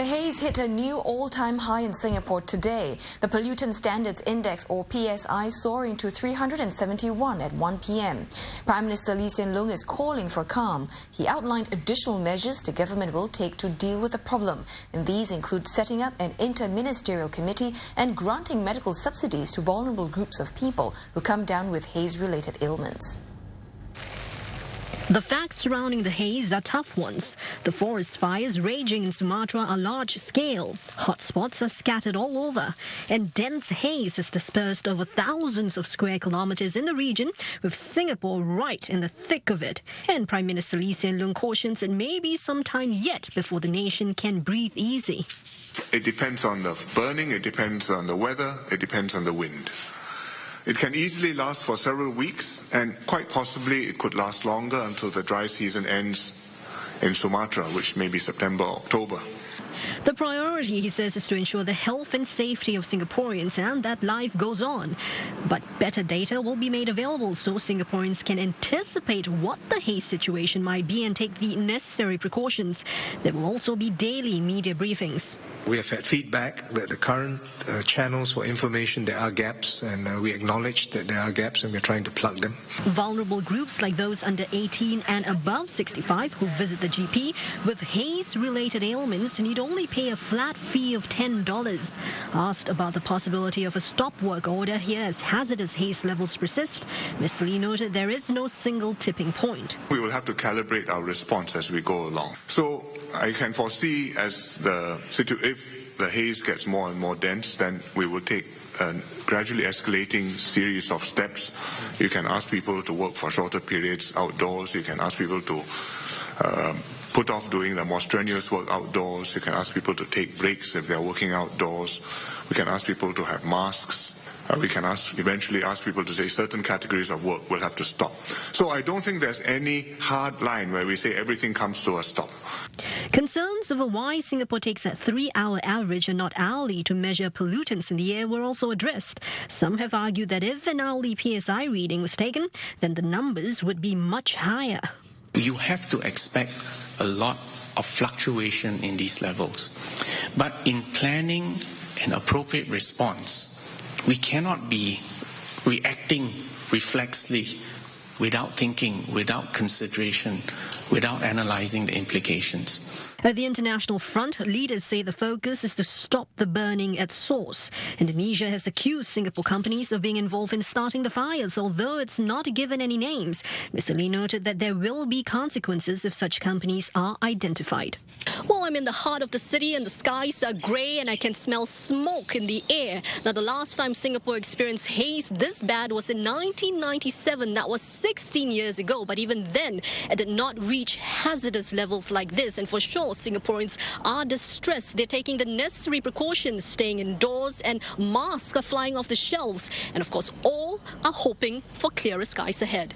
The haze hit a new all-time high in Singapore today. The Pollutant Standards Index, or PSI, soaring to 371 at 1 p.m. Prime Minister Lee Hsien Loong is calling for calm. He outlined additional measures the government will take to deal with the problem, and these include setting up an Inter-Ministerial Committee and granting medical subsidies to vulnerable groups of people who come down with haze-related ailments. The facts surrounding the haze are tough ones. The forest fires raging in Sumatra are large-scale. Hotspots are scattered all over. And dense haze is dispersed over thousands of square kilometres in the region, with Singapore right in the thick of it. And Prime Minister Lee Hsien Loong cautions it may be some time yet before the nation can breathe easy. It depends on the burning, it depends on the weather, it depends on the wind. It can easily last for several weeks, and quite possibly it could last longer until the dry season ends in Sumatra, which may be September or October. The priority, he says, is to ensure the health and safety of Singaporeans and that life goes on. But better data will be made available so Singaporeans can anticipate what the haze situation might be and take the necessary precautions. There will also be daily media briefings. We have had feedback that the current channels for information, there are gaps, and we acknowledge that there are gaps and we're trying to plug them. Vulnerable groups like those under 18 and above 65 who visit the GP with haze-related ailments need only pay a flat fee of $10. Asked about the possibility of a stop work order here as hazardous haze levels persist, Mr. Lee noted there is no single tipping point. We will have to calibrate our response as we go along. So I can foresee if the haze gets more and more dense, then we will take a gradually escalating series of steps. You can ask people to work for shorter periods outdoors. You can ask people to put off doing the more strenuous work outdoors. You can ask people to take breaks if they're working outdoors. We can ask people to have masks. We can eventually ask people to say certain categories of work will have to stop. So I don't think there's any hard line where we say everything comes to a stop. Concerns over why Singapore takes a 3-hour average and not hourly to measure pollutants in the air were also addressed. Some have argued that if an hourly PSI reading was taken, then the numbers would be much higher. You have to expect a lot of fluctuation in these levels. But in planning an appropriate response, we cannot be reacting reflexively without thinking, without consideration, without analysing the implications. At the international front, leaders say the focus is to stop the burning at source. Indonesia has accused Singapore companies of being involved in starting the fires, although it's not given any names. Mr. Lee noted that there will be consequences if such companies are identified. Well, I'm in the heart of the city and the skies are grey and I can smell smoke in the air. Now, the last time Singapore experienced haze this bad was in 1997. That was 16 years ago. But even then, it did not reach hazardous levels like this. And for sure, Singaporeans are distressed. They're taking the necessary precautions, staying indoors, and masks are flying off the shelves. And of course, all are hoping for clearer skies ahead.